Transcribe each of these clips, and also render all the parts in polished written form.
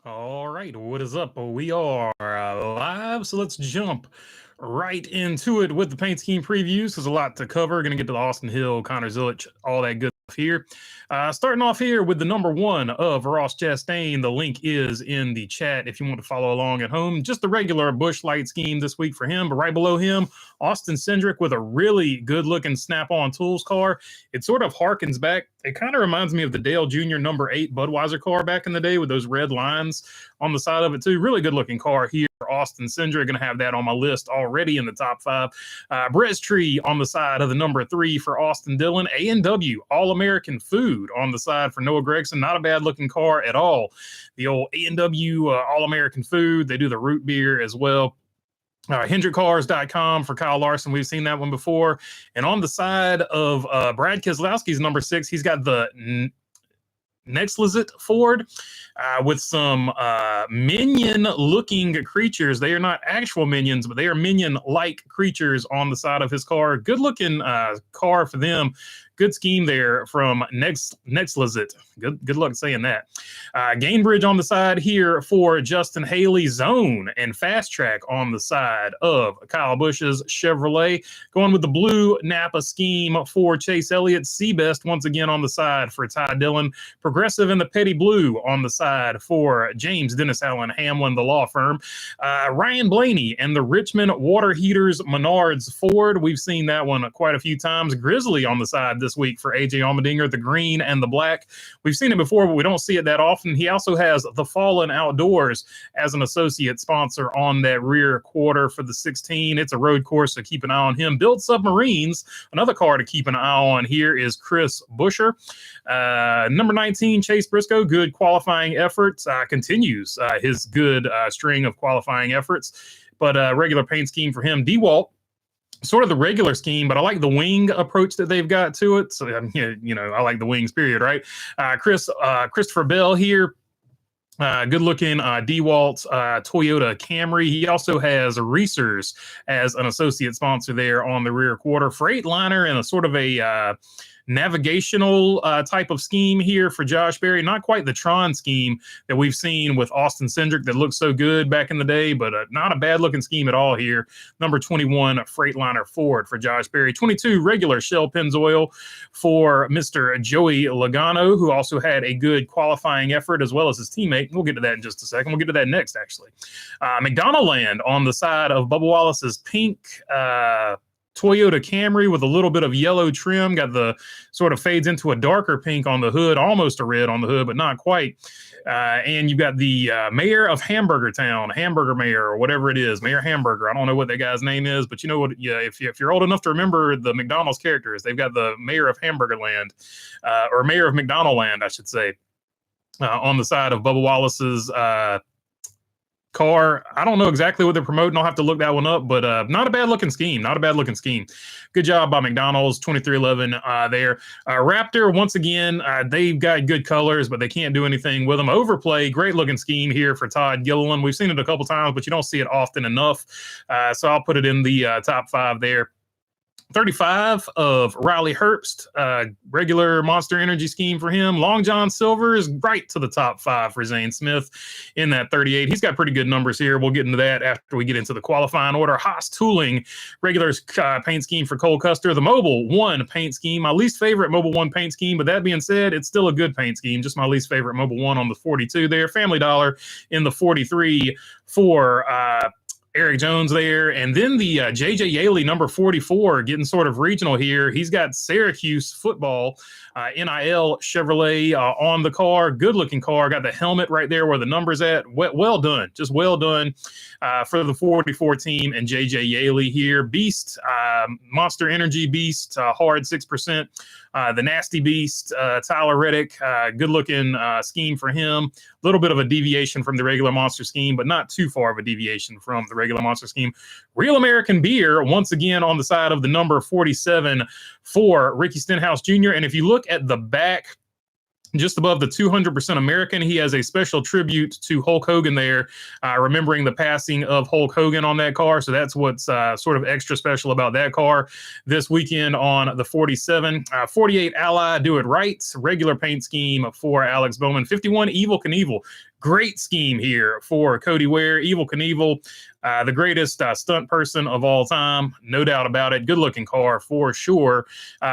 All right, what is up? We are live, so let's jump right into it with the paint scheme previews. There's a lot to cover. Going to get to the Austin Hill, Connor Zillich, all that good stuff here. Starting off here with the number one of Ross Chastain. The link is in the chat if you want to follow along at home. Just the regular Busch Light scheme this week for him, but right below him, Austin Cindric with a really good-looking Snap-on Tools car. It sort of harkens back. It kind of reminds me of the Dale Jr. number 8 Budweiser car back in the day with those red lines on the side of it too. Really good-looking car here. Austin Cindric, going to have that on my list already in the top 5. Brez Tree on the side of the number 3 for Austin Dillon. A&W, All-American Food on the side for Noah Gragson. Not a bad-looking car at all. The old A&W All-American Food. They do the root beer as well. HendrickCars.com for Kyle Larson. We've seen that one before. And on the side of Brad Keselowski's number 6, he's got the Nexlizit Ford with some minion-looking creatures. They are not actual minions, but they are minion-like creatures on the side of his car. Good-looking car for them. Good scheme there from Nexlizit. Good luck saying that. Gainbridge on the side here for Justin Haley. Zone and Fast Track on the side of Kyle Busch's Chevrolet. Going with the blue Napa scheme for Chase Elliott. Seabest once again on the side for Ty Dillon. Progressive in the Petty Blue on the side for James Dennis Allen Hamlin, the law firm. Ryan Blaney and the Richmond Water Heaters Menards Ford. We've seen that one quite a few times. Grizzly on the side this week for AJ Allmendinger, the green and the black. We've seen it before, but we don't see it that often. He also has the Fallen Outdoors as an associate sponsor on that rear quarter for the 16. It's a road course, so keep an eye on him. Build Submarines, another car to keep an eye on here is Chris Buescher. Number 19, Chase Briscoe, good qualifying efforts. Continues his good string of qualifying efforts, but regular paint scheme for him. DeWalt, sort of the regular scheme, but I like the wing approach that they've got to it. So, I like the wings, period, right? Christopher Bell here. Good looking DeWalt Toyota Camry. He also has Reesers as an associate sponsor there on the rear quarter. Freightliner and a sort of a navigational type of scheme here for Josh Berry. Not quite the Tron scheme that we've seen with Austin Cindric that looked so good back in the day, but not a bad looking scheme at all here. Number 21, Freightliner Ford for Josh Berry. 22, regular Shell Pennzoil for Mr. Joey Logano, who also had a good qualifying effort as well as his teammate. We'll get to that in just a second. We'll get to that next, actually. McDonald Land on the side of Bubba Wallace's pink Toyota Camry with a little bit of yellow trim. Got the sort of fades into a darker pink on the hood, almost a red on the hood, but not quite. And you've got the mayor of Hamburger Town, Hamburger Mayor, or whatever it is, Mayor Hamburger. I don't know what that guy's name is, but you know what? Yeah, if you're old enough to remember the McDonald's characters, they've got the mayor of Hamburger Land, or mayor of McDonald Land, I should say, on the side of Bubba Wallace's car. I don't know exactly what they're promoting. I'll have to look that one up, but not a bad looking scheme. Not a bad looking scheme. Good job by McDonald's. 2311 there. Raptor, once again, they've got good colors, but they can't do anything with them. Overplay, great looking scheme here for Todd Gilliland. We've seen it a couple times, but you don't see it often enough. So I'll put it in the top 5 there. 35 of Riley Herbst, regular Monster Energy scheme for him. Long John Silver is right to the top 5 for Zane Smith in that 38. He's got pretty good numbers here. We'll get into that after we get into the qualifying order. Haas Tooling, regular paint scheme for Cole Custer. The Mobile 1 paint scheme, my least favorite Mobile 1 paint scheme, but that being said, it's still a good paint scheme. Just my least favorite Mobile 1 on the 42 there. Family Dollar in the 43 for Eric Jones there. And then the J.J. Yaley, number 44, getting sort of regional here. He's got Syracuse football, NIL Chevrolet on the car. Good-looking car. Got the helmet right there where the number's at. Well done. Just well done for the 44 team and J.J. Yaley here. Beast, Monster Energy Beast, hard 6%. The Nasty Beast, Tyler Reddick, good-looking scheme for him. A little bit of a deviation from the regular Monster scheme, but not too far of a deviation from the regular Monster scheme. Real American Beer, once again on the side of the number 47 for Ricky Stenhouse Jr. And if you look at the back, just above the 200% American, he has a special tribute to Hulk Hogan there, remembering the passing of Hulk Hogan on that car. So that's what's sort of extra special about that car this weekend on the 47. 48 Ally Do It Right, regular paint scheme for Alex Bowman. 51 Evil Knievel. Great scheme here for Cody Ware, Evel Knievel, the greatest stunt person of all time, no doubt about it. Good looking car for sure.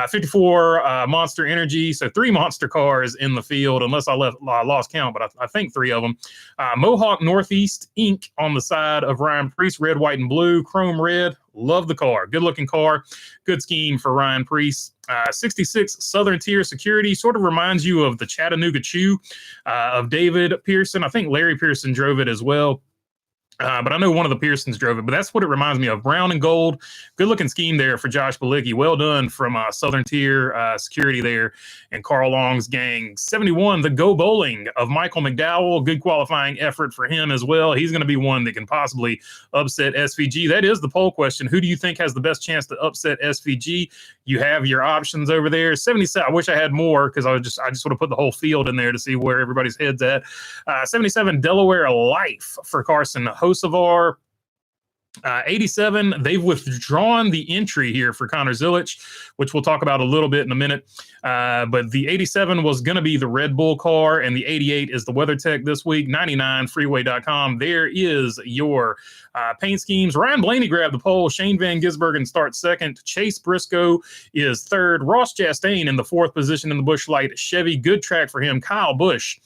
54 Monster Energy, so 3 monster cars in the field, unless I lost count, but I think 3 of them. Mohawk Northeast Inc. on the side of Ryan Preece, red, white, and blue, chrome red. Love the car. Good looking car. Good scheme for Ryan Preece. 66 Southern Tier Security sort of reminds you of the Chattanooga Chew of David Pearson. I think Larry Pearson drove it as well. But I know one of the Pearsons drove it, but that's what it reminds me of. Brown and gold. Good looking scheme there for Josh Balicki. Well done from Southern Tier Security there and Carl Long's gang. 71, the Go Bowling of Michael McDowell. Good qualifying effort for him as well. He's going to be one that can possibly upset SVG. That is the poll question. Who do you think has the best chance to upset SVG? You have your options over there. 77, I wish I had more because I just would have put the whole field in there to see where everybody's head's at. 77, Delaware Life for Carson Hocevar. 87, they've withdrawn the entry here for Connor Zillich, which we'll talk about a little bit in a minute. But the 87 was going to be the Red Bull car, and the 88 is the WeatherTech this week. 99, freeway.com. There is your paint schemes. Ryan Blaney grabbed the pole. Shane Van Gisbergen starts second. Chase Briscoe is third. Ross Chastain in the 4th position in the Busch Light Chevy. Good track for him. Kyle Busch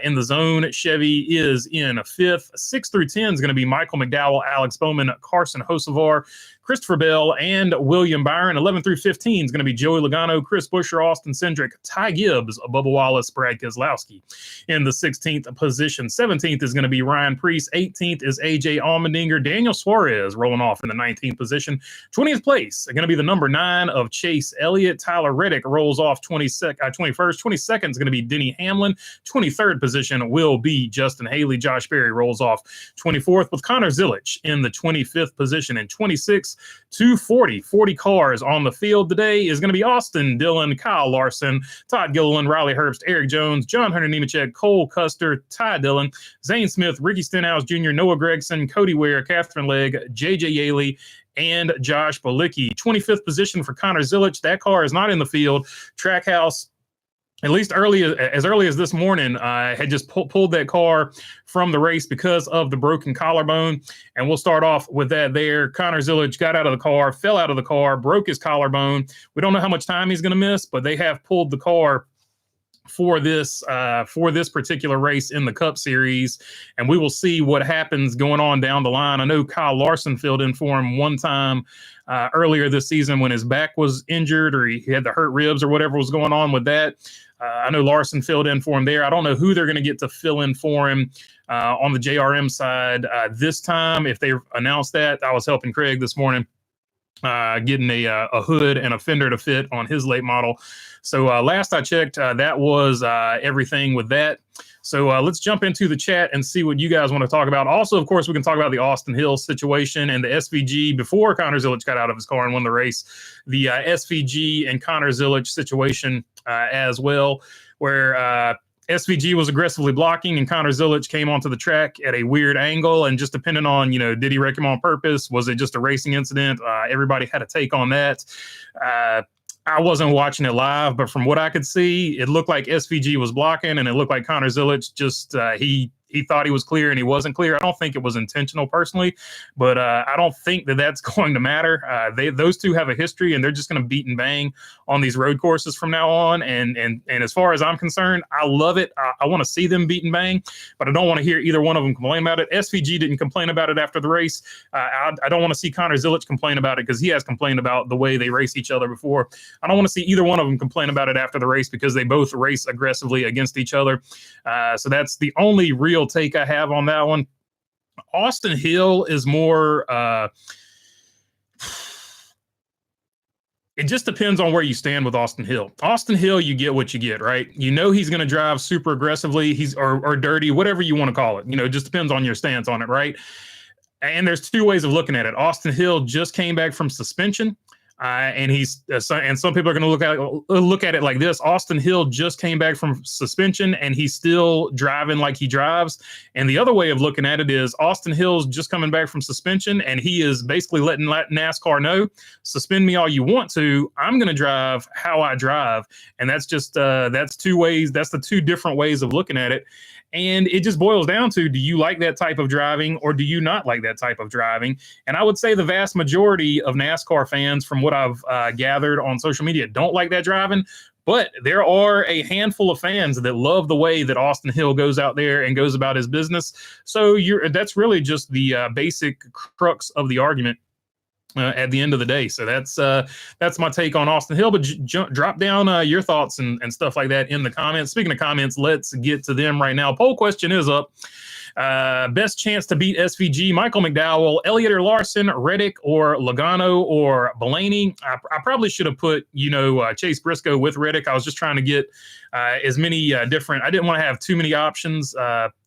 in the zone Chevy is in 5th. 6 through 10 is going to be Michael McDowell, Alex Bowman, Carson Hocevar, Christopher Bell, and William Byron. 11 through 15 is going to be Joey Logano, Chris Buescher, Austin Cindric, Ty Gibbs, Bubba Wallace, Brad Keselowski in the 16th position. 17th is going to be Ryan Preece. 18th is AJ Allmendinger. Daniel Suarez rolling off in the 19th position. 20th place going to be the number 9 of Chase Elliott. Tyler Reddick rolls off 21st. 22nd is going to be Denny Hamlin. 23rd position will be Justin Haley. Josh Berry rolls off 24th with Connor Zillich in the 25th position. And 26th to 40 cars on the field today is going to be Austin Dillon, Kyle Larson, Todd Gilliland, Riley Herbst, Eric Jones, John Hunter Nemechek, Cole Custer, Ty Dillon, Zane Smith, Ricky Stenhouse Jr., Noah Gregson, Cody Ware, Catherine Legg, JJ Yaley, and Josh Balicki. 25th position for Connor Zillich. That car is not in the field. Trackhouse, at least as early as this morning, had just pulled that car from the race because of the broken collarbone. And we'll start off with that there. Connor Zillich got out of the car, fell out of the car, broke his collarbone. We don't know how much time he's going to miss, but they have pulled the car for this particular race in the Cup Series, and we will see what happens going on down the line. I know Kyle Larson filled in for him one time earlier this season when his back was injured, or he had the hurt ribs or whatever was going on with that. I know Larson filled in for him there. I don't know who they're going to get to fill in for him on the JRM side this time. If they announce that, I was helping Craig this morning getting a hood and a fender to fit on his late model. So last I checked, that was everything with that. So let's jump into the chat and see what you guys want to talk about. Also, of course, we can talk about the Austin Hill situation and the SVG before Connor Zillich got out of his car and won the race. The SVG and Connor Zillich situation as well, where SVG was aggressively blocking and Connor Zillich came onto the track at a weird angle. And just depending on, did he wreck him on purpose? Was it just a racing incident? Everybody had a take on that. I wasn't watching it live, but from what I could see, it looked like SVG was blocking, and it looked like Connor Zillich just he thought he was clear and he wasn't clear. I don't think it was intentional personally, but I don't think that that's going to matter. Those two have a history, and they're just going to beat and bang on these road courses from now on. And as far as I'm concerned, I love it. I want to see them beat and bang, but I don't want to hear either one of them complain about it. SVG didn't complain about it after the race. I don't want to see Connor Zillich complain about it because he has complained about the way they race each other before. I don't want to see either one of them complain about it after the race because they both race aggressively against each other. So that's the only real take I have on that one. Austin Hill is more it just depends on where you stand with Austin Hill. Austin Hill, you get what you get, right? You know he's going to drive super aggressively, or dirty, whatever you want to call it. It just depends on your stance on it, right? And there's two ways of looking at it. Austin Hill just came back from suspension. And and some people are going to look at it like this. Austin Hill just came back from suspension, and he's still driving like he drives. And the other way of looking at it is Austin Hill's just coming back from suspension, and he is basically letting NASCAR know, suspend me all you want to. I'm going to drive how I drive, and that's just that's two ways. That's the two different ways of looking at it. And it just boils down to, do you like that type of driving or do you not like that type of driving? And I would say the vast majority of NASCAR fans, from what I've gathered on social media, don't like that driving. But there are a handful of fans that love the way that Austin Hill goes out there and goes about his business. So that's really just the basic crux of the argument. At the end of the day. So that's my take on Austin Hill, but drop down your thoughts and stuff like that in the comments. Speaking of comments, let's get to them right now. Poll question is up. Best chance to beat SVG, Michael McDowell, Elliott or Larson, Reddick or Logano or Blaney. I probably should have put, Chase Briscoe with Reddick. I was just trying to get as many different, I didn't want to have too many options.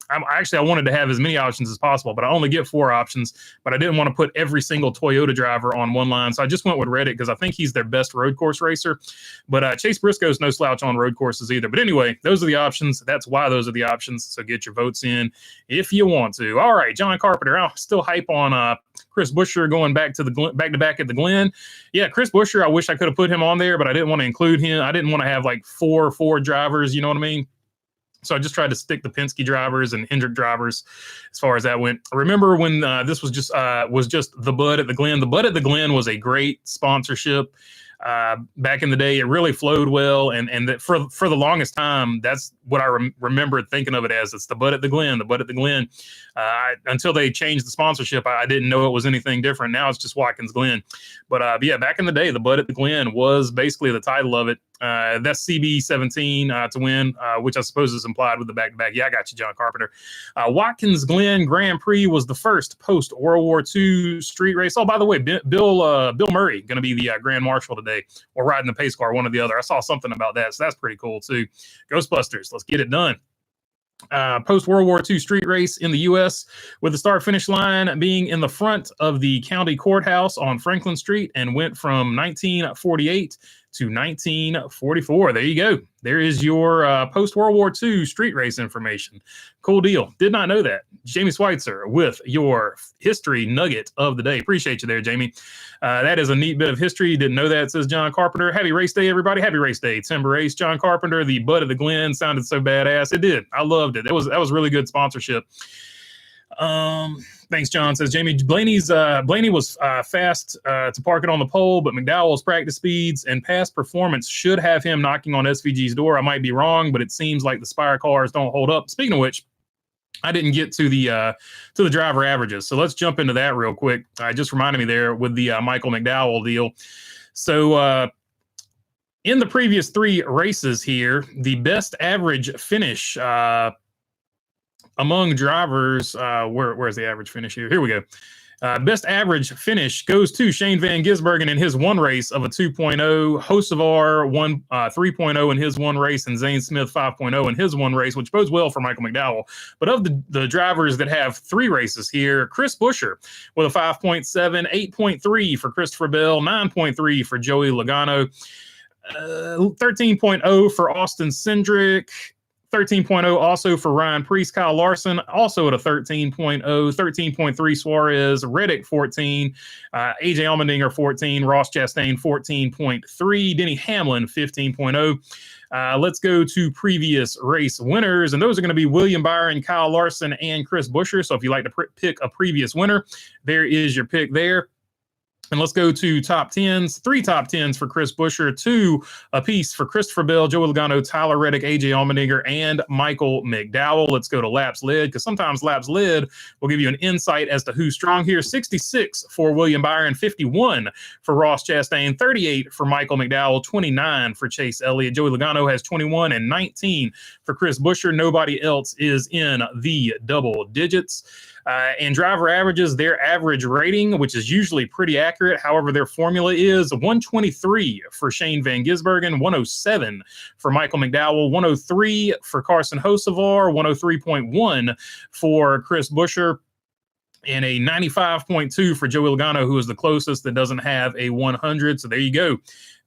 I wanted to have as many options as possible, but I only get 4 options. But I didn't want to put every single Toyota driver on one line, so I just went with Reddick because I think he's their best road course racer. But Chase Briscoe's no slouch on road courses either. But anyway, those are the options. That's why those are the options. So get your votes in if you want to. All right, John Carpenter. I'm still hype on Chris Buescher going back to the back-to-back at the Glen. Yeah, Chris Buescher, I wish I could have put him on there, but I didn't want to include him. I didn't want to have like four drivers, you know what I mean? So I just tried to stick the Penske drivers and Hendrick drivers as far as that went. I remember when this was just the Bud at the Glen. The Bud at the Glen was a great sponsorship. Back in the day, it really flowed well, and that for the longest time, that's what I remembered thinking of it as. It's the Bud at the Glen, the Bud at the Glen. Until they changed the sponsorship, I didn't know it was anything different. Now it's just Watkins Glen. But yeah, back in the day, the Bud at the Glen was basically the title of it. That's CB17 to win, which I suppose is implied with the back-to-back. Yeah, I got you, John Carpenter. Watkins Glen Grand Prix was the first post-World War II street race. Oh, by the way, Bill Murray going to be the Grand Marshal today, or riding the pace car, one or the other. I saw something about that, so that's pretty cool, too. Ghostbusters, let's get it done. Post-World War II street race in the U.S., with the start-finish line being in the front of the county courthouse on Franklin Street, and went from 1948 to 1944. There you go. There is your post-World War II street race information. Cool deal. Did not know that. Jamie Schweitzer with your history nugget of the day. Appreciate you there, Jamie. That is a neat bit of history. Didn't know that, says John Carpenter. Happy race day, everybody. Happy race day. Timber Race. John Carpenter, the Bud of the Glen, sounded so badass. It did. I loved it. That was really good sponsorship. Thanks, John, says Jamie. Blaney was fast to park it on the pole, but McDowell's practice speeds and past performance should have him knocking on SVG's door. I might be wrong, but it seems like the Spire cars don't hold up. Speaking of which, I didn't get to the driver averages, so let's jump into that real quick. I just reminded me there with the Michael McDowell deal. So in the previous 3 races here, the best average finish among drivers, where's the average finish here? Here we go. Best average finish goes to Shane Van Gisbergen in his one race of a 2.0, Hocevar 3.0 in his one race, and Zane Smith 5.0 in his one race, which bodes well for Michael McDowell. But of the drivers that have 3 races here, Chris Buescher with a 5.7, 8.3 for Christopher Bell, 9.3 for Joey Logano, 13.0 for Austin Cindric, 13.0 also for Ryan Preece. Kyle Larson also at a 13.0, 13.3 Suarez, Reddick 14, AJ Allmendinger 14, Ross Chastain 14.3, Denny Hamlin 15.0. Let's go to previous race winners, and those are going to be William Byron, Kyle Larson, and Chris Buescher. So if you like to pick a previous winner, there is your pick there. And let's go to top 10s. 3 top 10s for Chris Buescher, 2 apiece for Christopher Bell, Joey Logano, Tyler Reddick, AJ Allmendinger, and Michael McDowell. Let's go to laps led, because sometimes laps led will give you an insight as to who's strong here. 66 for William Byron, 51 for Ross Chastain, 38 for Michael McDowell, 29 for Chase Elliott. Joey Logano has 21 and 19 for Chris Buescher. Nobody else is in the double digits. And driver averages, their average rating, which is usually pretty accurate. However, their formula is 123 for Shane Van Gisbergen, 107 for Michael McDowell, 103 for Carson Hocevar, 103.1 for Chris Buescher. and a 95.2 for Joey Logano, who is the closest that doesn't have a 100. So there you go.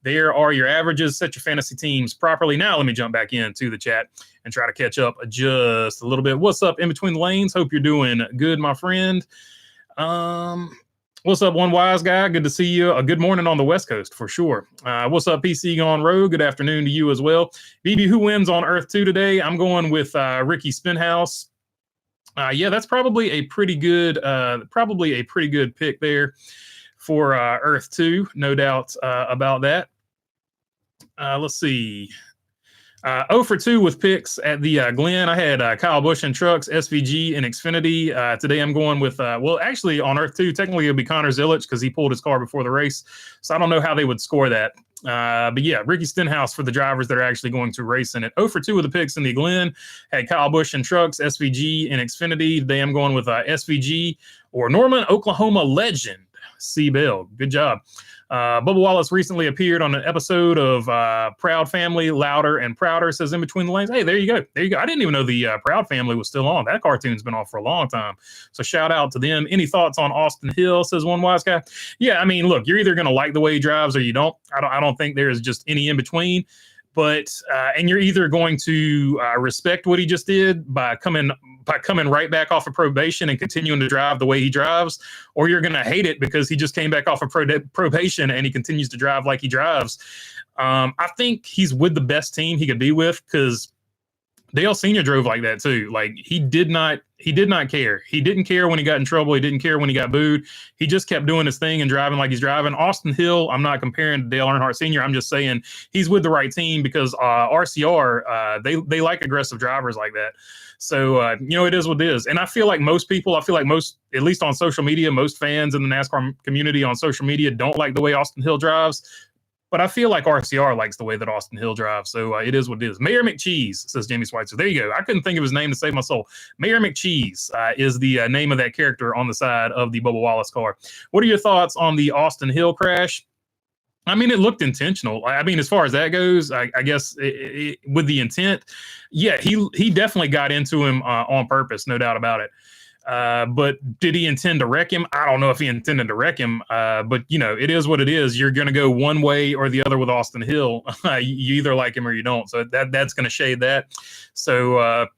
There are your averages. Set your fantasy teams properly. Now let me jump back into the chat and try to catch up just a little bit. What's up in between the lanes? Hope you're doing good, my friend. What's up, One Wise Guy? Good to see you. A good morning on the West Coast for sure. What's up, PC Gone Rogue? Good afternoon to you as well. BB, who wins on Earth 2 today? I'm going with Ricky Spinhouse. Yeah, that's probably a pretty good pick there for Earth 2. No doubt about that. Let's see. 0 for 2 with picks at the Glen. I had Kyle Busch and trucks, SVG and Xfinity. Today I'm going with, well, actually on Earth 2, technically it'll be Connor Zillich because he pulled his car before the race. So I don't know how they would score that. But yeah, Ricky Stenhouse for the drivers that are actually going to race in it. 0 for 2 with the picks in the Glen. Had Kyle Busch and trucks, SVG and Xfinity. Today I'm going with SVG or Norman, Oklahoma legend, C. Bell. Good job. Bubba Wallace recently appeared on an episode of Proud Family, Louder and Prouder. Says in between the lanes. Hey, there you go. There you go. I didn't even know the Proud Family was still on. That cartoon's been off for a long time. So shout out to them. Any thoughts on Austin Hill? Says One Wise Guy. Yeah, I mean, look, you're either going to like the way he drives or you don't. I don't think there's just any in between. But and you're either going to respect what he just did by coming right back off of probation and continuing to drive the way he drives, or you're going to hate it because he just came back off of probation and he continues to drive like he drives. I think he's with the best team he could be with because Dale Sr. drove like that too. Like he did not care. He didn't care when he got in trouble. He didn't care when he got booed. He just kept doing his thing and driving like he's driving. Austin Hill, I'm not comparing to Dale Earnhardt Sr. I'm just saying he's with the right team because RCR, they like aggressive drivers like that. So, it is what it is. And I feel like most, at least on social media, most fans in the NASCAR community on social media don't like the way Austin Hill drives. But I feel like RCR likes the way that Austin Hill drives. So it is what it is. Mayor McCheese, says Jamie Schweitzer. There you go. I couldn't think of his name to save my soul. Mayor McCheese is the name of that character on the side of the Bubba Wallace car. What are your thoughts on the Austin Hill crash? I mean, it looked intentional. I mean, as far as that goes, I guess with the intent, yeah, he definitely got into him on purpose, no doubt about it. But did he intend to wreck him? I don't know if he intended to wreck him. But it is what it is. You're going to go one way or the other with Austin Hill. You either like him or you don't. So that's going to shade that. So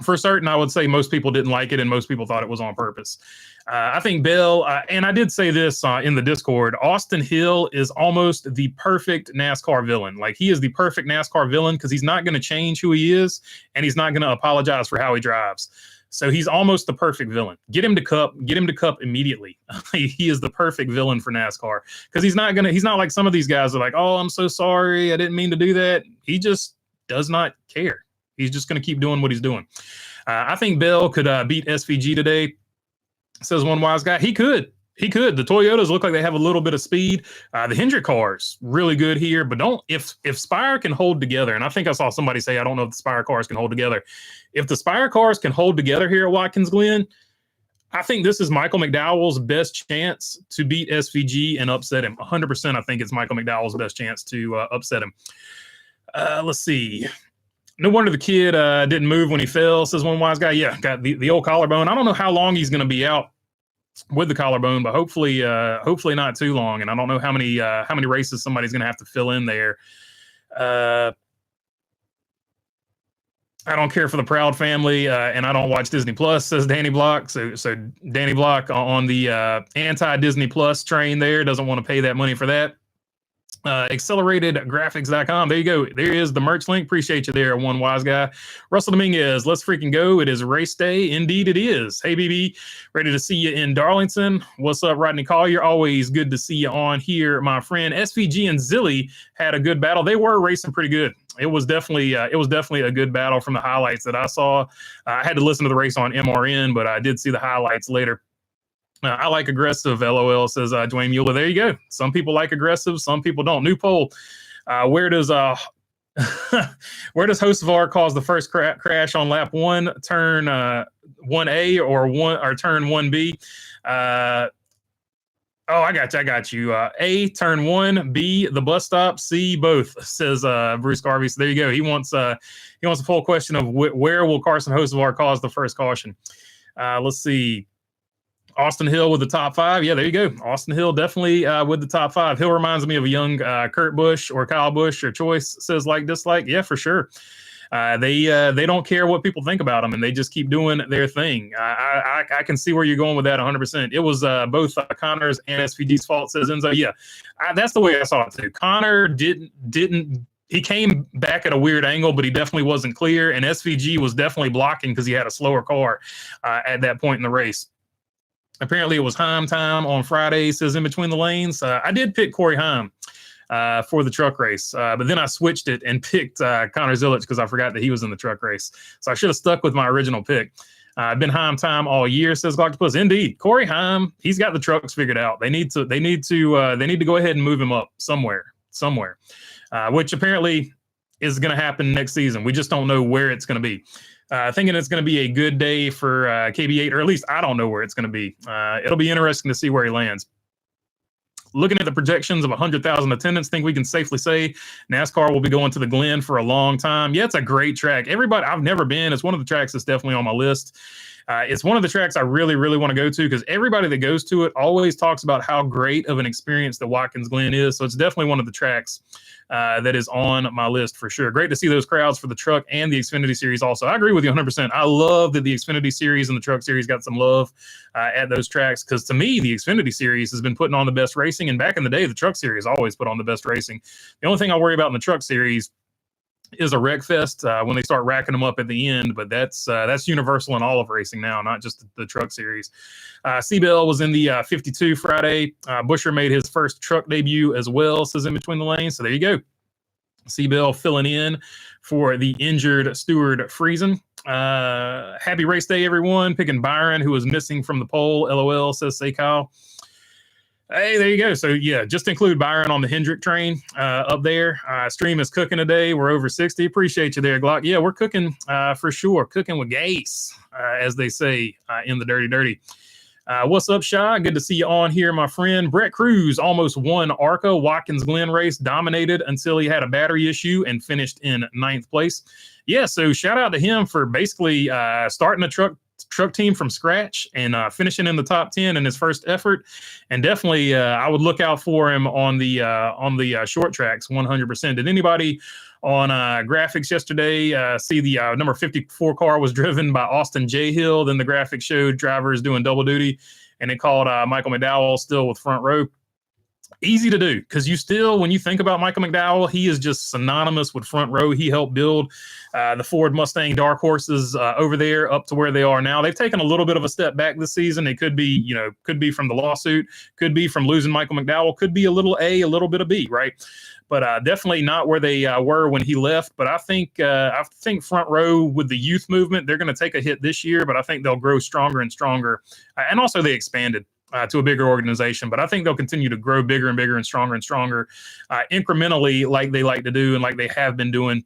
for certain, I would say most people didn't like it and most people thought it was on purpose. I think Bell, and I did say this in the Discord, Austin Hill is almost the perfect NASCAR villain. Like he is the perfect NASCAR villain because he's not going to change who he is and he's not going to apologize for how he drives. So he's almost the perfect villain. Get him to Cup immediately. He is the perfect villain for NASCAR because he's not like some of these guys are like, oh, I'm so sorry. I didn't mean to do that. He just does not care. He's just going to keep doing what he's doing. I think Bell could beat SVG today. Says One Wise Guy. He could. The Toyotas look like they have a little bit of speed. The Hendrick cars really good here, but if Spire can hold together, and I think I saw somebody say, I don't know if the Spire cars can hold together. If the Spire cars can hold together here at Watkins Glen, I think this is Michael McDowell's best chance to beat SVG and upset him. 100%. I think it's Michael McDowell's best chance to upset him. Let's see. No wonder the kid didn't move when he fell, says One Wise Guy. Yeah, got the old collarbone. I don't know how long he's going to be out with the collarbone, but hopefully not too long. And I don't know how many races somebody's going to have to fill in there. I don't care for the Proud Family, and I don't watch Disney Plus, says Danny Block. So Danny Block on the anti-Disney Plus train there doesn't want to pay that money for that. AcceleratedGraphics.com. There you go. There is the merch link. Appreciate you there, One Wise Guy. Russell Dominguez, let's freaking go. It is race day. Indeed it is. Hey, BB, ready to see you in Darlington. What's up, Rodney Collier? Always good to see you on here, my friend. SVG and Zilly had a good battle. They were racing pretty good. It was definitely a good battle from the highlights that I saw. I had to listen to the race on MRN, but I did see the highlights later. I like aggressive, LOL, says Dwayne Mueller. There you go. Some people like aggressive, some people don't. New poll. Where does Hocevar cause the first crash on lap 1, turn 1A or turn 1B? I got you. A, turn 1, B, the bus stop, C, both, says Bruce Garvey. So there you go. He wants a full question of where will Carson Hocevar cause the first caution. Let's see. Austin Hill with the top 5. Yeah, there you go. Austin Hill definitely with the top 5. Hill reminds me of a young Kurt Busch or Kyle Busch or Choice says like dislike. Yeah, for sure. They don't care what people think about them, and they just keep doing their thing. I can see where you're going with that 100%. It was both Connor's and SVG's fault, says Enzo. Yeah, that's the way I saw it too. Connor didn't. He came back at a weird angle, but he definitely wasn't clear, and SVG was definitely blocking because he had a slower car at that point in the race. Apparently, it was Heim time on Friday, says in between the lanes. I did pick Corey Heim for the truck race, but then I switched it and picked Connor Zillich because I forgot that he was in the truck race. So I should have stuck with my original pick. I've been Heim time all year, says Galactopus. Indeed, Corey Heim, he's got the trucks figured out. They need to go ahead and move him up somewhere, which apparently is going to happen next season. We just don't know where it's going to be. Thinking it's going to be a good day for KB8, or at least I don't know where it's going to be. It'll be interesting to see where he lands. Looking at the projections of 100,000 attendance, think we can safely say NASCAR will be going to the Glen for a long time. Yeah, it's a great track. Everybody, I've never been. It's one of the tracks that's definitely on my list. It's one of the tracks I really, really want to go to because everybody that goes to it always talks about how great of an experience the Watkins Glen is. So it's definitely one of the tracks that is on my list for sure. Great to see those crowds for the truck and the Xfinity Series also. I agree with you 100%. I love that the Xfinity Series and the Truck Series got some love at those tracks because to me, the Xfinity Series has been putting on the best racing. And back in the day, the Truck Series always put on the best racing. The only thing I worry about in the Truck Series is a wreck fest when they start racking them up at the end, but that's universal in all of racing now, not just the Truck Series. Seabell was in the 52 Friday. Busher made his first truck debut as well, says in between the lanes. So there you go. Seabell filling in for the injured Stuart Friesen. Happy race day, everyone. Picking Byron, who was missing from the pole. LOL, says Say Kyle. Hey, there you go. So, yeah, just include Byron on the Hendrick train up there. Stream is cooking today. We're over 60. Appreciate you there, Glock. Yeah, we're cooking for sure. Cooking with gas, as they say in the dirty. What's up, Shy? Good to see you on here, my friend. Brett Cruz almost won ARCA. Watkins Glen race, dominated until he had a battery issue and finished in 9th place. Yeah, so shout out to him for basically starting a truck team from scratch and finishing in the top 10 in his first effort. And definitely I would look out for him on the short tracks 100%. Did anybody on graphics yesterday see the number 54 car was driven by Austin J. Hill? Then the graphics showed drivers doing double duty, and it called Michael McDowell still with front row. Easy to do because when you think about Michael McDowell, he is just synonymous with front row. He helped build the Ford Mustang dark horses over there up to where they are now. They've taken a little bit of a step back this season. It could be from the lawsuit, could be from losing Michael McDowell, could be a little bit of B, right? But definitely not where they were when he left. But I think front row with the youth movement, they're going to take a hit this year, but I think they'll grow stronger and stronger. And also they expanded to a bigger organization, but I think they'll continue to grow bigger and bigger and stronger incrementally like they like to do and like they have been doing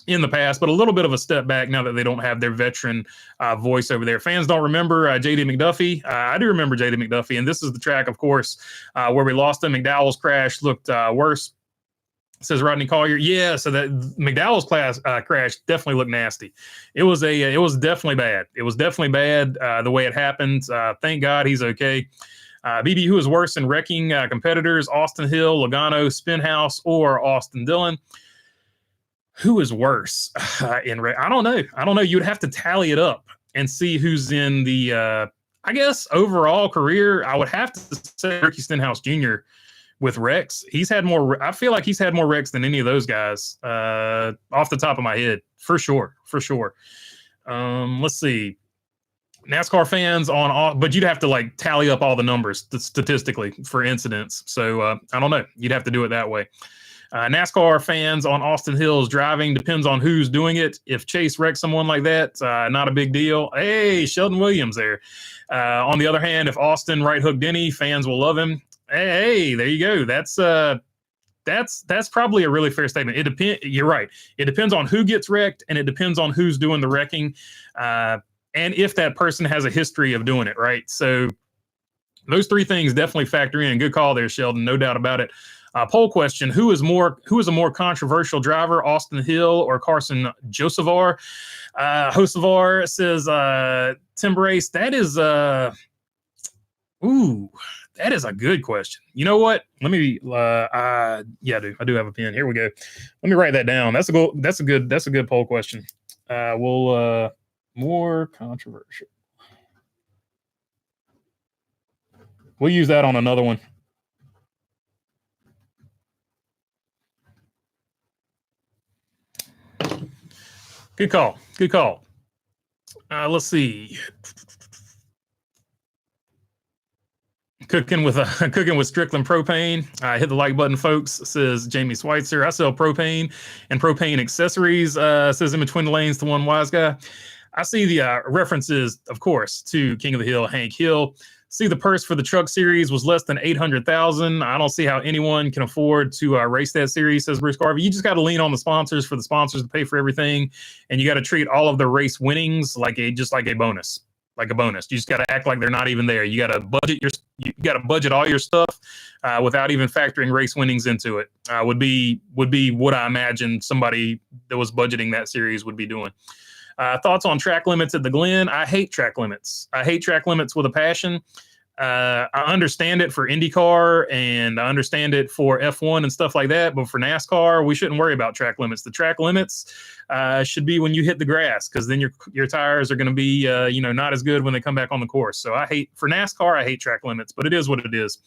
in the past, but a little bit of a step back now that they don't have their veteran voice over there. Fans don't remember J.D. McDuffie. I do remember J.D. McDuffie, and this is the track, of course, where we lost him. McDowell's crash looked worse, says Rodney Collier. Yeah, so that McDowell's crash definitely looked nasty. It was definitely bad. It was definitely bad the way it happened. Thank God he's okay. BB, who is worse in wrecking competitors, Austin Hill, Logano, Spinhouse, or Austin Dillon? Who is worse in wreck? I don't know. You'd have to tally it up and see who's in the, I guess, overall career. I would have to say Ricky Stenhouse Jr., with wrecks. I feel like he's had more wrecks than any of those guys off the top of my head, for sure. Let's see. NASCAR fans but you'd have to tally up all the numbers statistically for incidents. So I don't know. You'd have to do it that way. NASCAR fans on Austin Hill's driving depends on who's doing it. If Chase wrecks someone like that, not a big deal. Hey, Sheldon Williams there. On the other hand, if Austin right hook Denny, fans will love him. Hey, there you go. That's probably a really fair statement. You're right. It depends on who gets wrecked, and it depends on who's doing the wrecking, and if that person has a history of doing it, right? So those three things definitely factor in. Good call there, Sheldon. No doubt about it. Poll question: Who is a more controversial driver, Austin Hill or Carson Josevar? Josevar says Tim Brace. That is Ooh, that is a good question. You know what? Let me. Yeah, I do have a pen. Here we go. Let me write that down. That's a good poll question. We'll more controversial. We'll use that on another one. Good call. Good call. Let's see. Cooking with Strickland propane. Hit the like button, folks. Says Jamie Schweitzer. I sell propane and propane accessories. Says in between the lanes to one wise guy. I see the references, of course, to King of the Hill, Hank Hill. See the purse for the truck series was less than 800,000. I don't see how anyone can afford to race that series, says Bruce Garvey. You just got to lean on the sponsors for the sponsors to pay for everything, and you got to treat all of the race winnings like a bonus. Like a bonus. You just got to act like they're not even there. You got to budget all your stuff without even factoring race winnings into it. Would be what I imagine somebody that was budgeting that series would be doing. Thoughts on track limits at the Glen? I hate track limits. I hate track limits with a passion. I understand it for IndyCar and I understand it for F1 and stuff like that. But for NASCAR, we shouldn't worry about track limits. The track limits should be when you hit the grass, because then your tires are going to be not as good when they come back on the course. So I hate track limits, but it is what it is.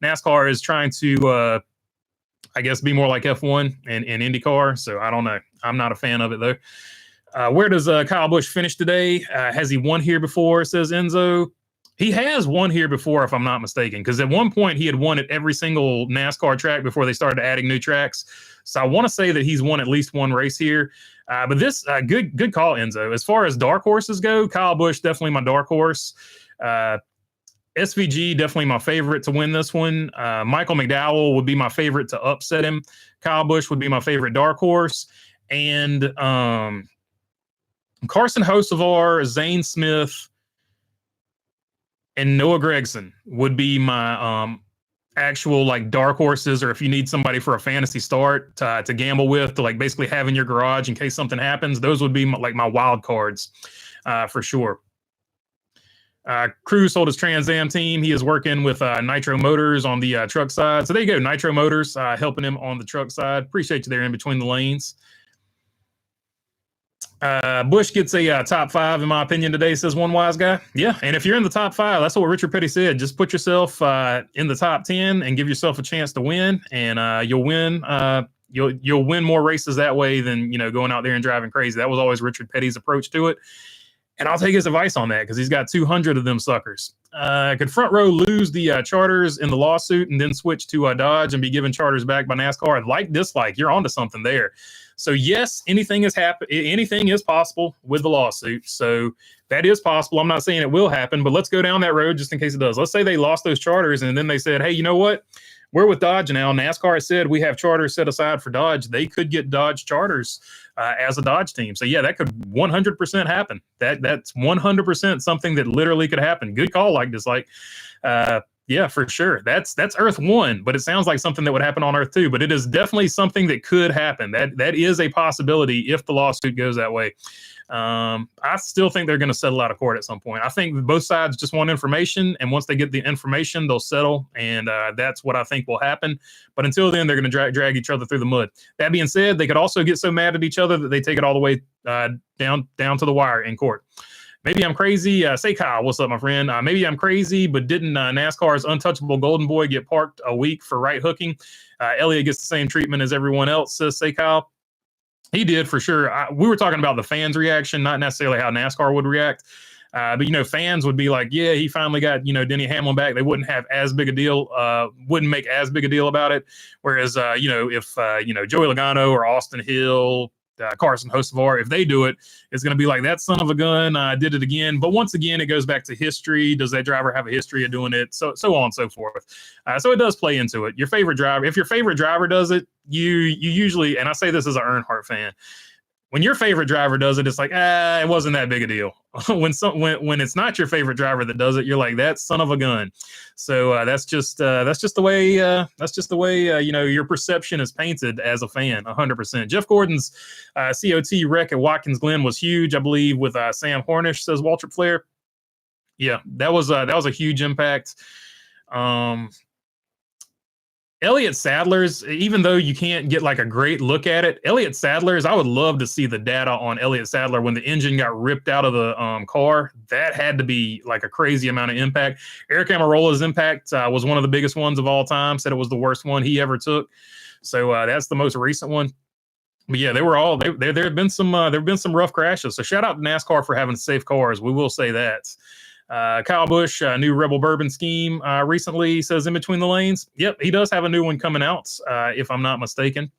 NASCAR is trying to I guess be more like F1 and IndyCar. So I don't know. I'm not a fan of it though. Where does Kyle Busch finish today? Has he won here before? Says Enzo. He has won here before, if I'm not mistaken, because at one point he had won at every single NASCAR track before they started adding new tracks. So I want to say that he's won at least one race here. But this good call, Enzo. As far as dark horses go, Kyle Busch definitely my dark horse. SVG definitely my favorite to win this one. Michael McDowell would be my favorite to upset him. Kyle Busch would be my favorite dark horse, and Carson Hocevar, Zane Smith, and Noah Gragson would be my actual like dark horses, or if you need somebody for a fantasy start to gamble with, to like basically have in your garage in case something happens, those would be my wild cards for sure. Cruz sold his Trans Am team. He is working with Nitro Motors on the truck side. So there you go, Nitro Motors helping him on the truck side. Appreciate you there in between the lanes. Bush gets a top 5, in my opinion, today, says one wise guy. Yeah, and if you're in the top 5, that's what Richard Petty said. Just put yourself in the top 10 and give yourself a chance to win, and you'll win. You'll win more races that way than going out there and driving crazy. That was always Richard Petty's approach to it, and I'll take his advice on that because he's got 200 of them suckers. Could Front Row lose the charters in the lawsuit and then switch to Dodge and be given charters back by NASCAR? Like dislike, you're onto something there. So yes, anything is possible with the lawsuit. So that is possible. I'm not saying it will happen, but let's go down that road just in case it does. Let's say they lost those charters and then they said, hey, you know what? We're with Dodge now. NASCAR said we have charters set aside for Dodge. They could get Dodge charters as a Dodge team. So yeah, that could 100% happen. That's 100% something that literally could happen. Good call, like dislike. Yeah, for sure. That's Earth 1, but it sounds like something that would happen on Earth 2. But it is definitely something that could happen. That is a possibility if the lawsuit goes that way. I still think they're going to settle out of court at some point. I think both sides just want information, and once they get the information, they'll settle, and that's what I think will happen. But until then, they're going to drag each other through the mud. That being said, they could also get so mad at each other that they take it all the way down to the wire in court. Maybe I'm crazy. Say Kyle, what's up, my friend? Maybe I'm crazy, but didn't NASCAR's untouchable Golden Boy get parked a week for right hooking? Elliott gets the same treatment as everyone else, says Say Kyle. He did for sure. We were talking about the fans' reaction, not necessarily how NASCAR would react. But fans would be like, yeah, he finally got, Denny Hamlin back. They wouldn't have as big a deal, wouldn't make as big a deal about it. Whereas, if, Joey Logano or Austin Hill, Carson Hocevar, if they do it, it's going to be like, that son of a gun did it again. But once again, it goes back to history. Does that driver have a history of doing it? So on and so forth. So it does play into it. Your favorite driver, if your favorite driver does it, you usually, and I say this as an Earnhardt fan, when your favorite driver does it, it's like, it wasn't that big a deal. when it's not your favorite driver that does it, you're like, that son of a gun. So that's just the way your perception is painted as a fan. 100%. Jeff Gordon's COT wreck at Watkins Glen was huge, I believe, with Sam Hornish, says Walter Flair. Yeah, that was a huge impact. Elliott Sadler's, even though you can't get like a great look at it, Elliott Sadler's, I would love to see the data on Elliott Sadler when the engine got ripped out of the car. That had to be like a crazy amount of impact. Eric Amarola's impact was one of the biggest ones of all time. Said it was the worst one he ever took. So that's the most recent one. But yeah, they were all there. There have been some rough crashes. So shout out to NASCAR for having safe cars. We will say that. Kyle Busch, new Rebel Bourbon scheme recently, says in between the lanes. Yep, he does have a new one coming out, if I'm not mistaken.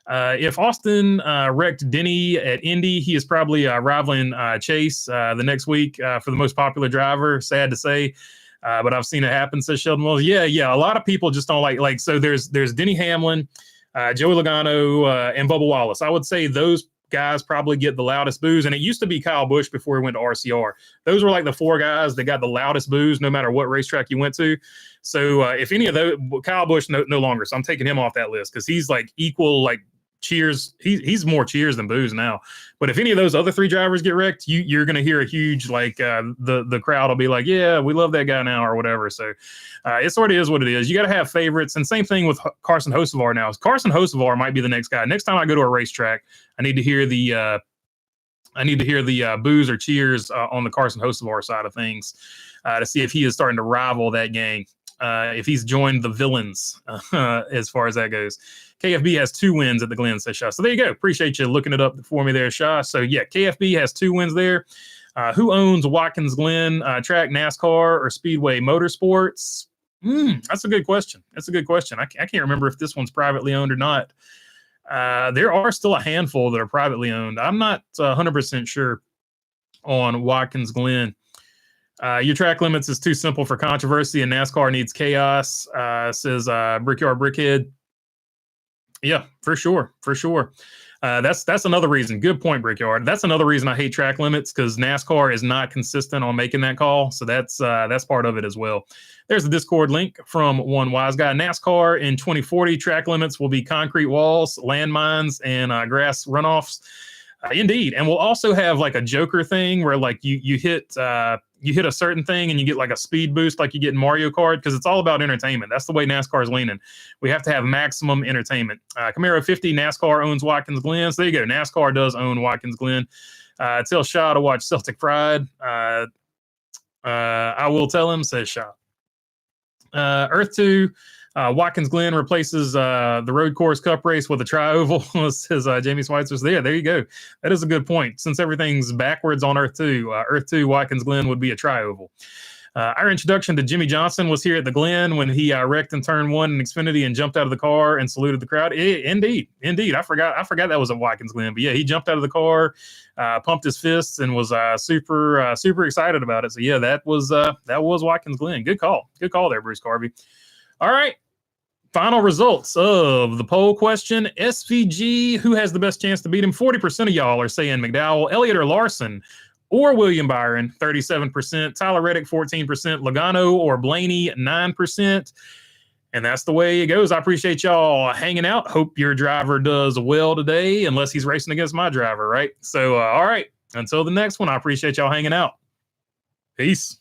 If Austin wrecked Denny at Indy, he is probably rivaling Chase the next week for the most popular driver. Sad to say, but I've seen it happen, says Sheldon Wells. Yeah. A lot of people just don't like. So there's Denny Hamlin, Joey Logano, and Bubba Wallace. I would say those guys probably get the loudest boos, and it used to be Kyle Busch before he went to RCR. Those were like the four guys that got the loudest boos no matter what racetrack you went to. So if any of those, Kyle Busch no longer, so I'm taking him off that list because he's like equal like cheers. He's more cheers than boos now. But if any of those other three drivers get wrecked, you're going to hear a huge like the crowd will be like, yeah, we love that guy now or whatever. So it sort of is what it is. You got to have favorites, and same thing with Carson Hocevar now. Carson Hocevar might be the next guy. Next time I go to a racetrack, I need to hear the boos or cheers on the Carson Hocevar side of things to see if he is starting to rival that gang. If he's joined the villains as far as that goes. KFB has 2 wins at the Glen, says Shaw. So there you go. Appreciate you looking it up for me there, Shaw. So yeah, KFB has 2 wins there. Who owns Watkins Glen track, NASCAR or Speedway Motorsports? That's a good question. I can't remember if this one's privately owned or not. There are still a handful that are privately owned. I'm not 100% sure on Watkins Glen. Your track limits is too simple for controversy, and NASCAR needs chaos, says Brickyard Brickhead. Yeah, for sure. That's another reason. Good point, Brickyard. That's another reason I hate track limits, because NASCAR is not consistent on making that call. So that's part of it as well. There's the Discord link from One Wise Guy. NASCAR in 2040 track limits will be concrete walls, landmines, and grass runoffs. Indeed, and we'll also have like a Joker thing where like you hit a certain thing and you get like a speed boost like you get in Mario Kart, because it's all about entertainment. That's the way NASCAR is leaning. We have to have maximum entertainment. Camaro 50, NASCAR owns Watkins Glen. So there you go. NASCAR does own Watkins Glen. Tell Shaw to watch Celtic Pride. I will tell him, says Shaw. Earth 2, Watkins Glen replaces the road course cup race with a tri-oval, says Jamie Schweitzer. So there you go. That is a good point. Since everything's backwards on Earth 2, Watkins Glen would be a tri-oval. Our introduction to Jimmy Johnson was here at the Glen when he wrecked in turn 1 in Xfinity and jumped out of the car and saluted the crowd. Indeed. I forgot that was at Watkins Glen. But yeah, he jumped out of the car, pumped his fists, and was super excited about it. So yeah, that was Watkins Glen. Good call there, Bruce Carvey. All right. Final results of the poll question. SVG, who has the best chance to beat him? 40% of y'all are saying McDowell, Elliott, or Larson, or William Byron, 37%. Tyler Reddick, 14%. Logano or Blaney, 9%. And that's the way it goes. I appreciate y'all hanging out. Hope your driver does well today, unless he's racing against my driver, right? So, all right. Until the next one, I appreciate y'all hanging out. Peace.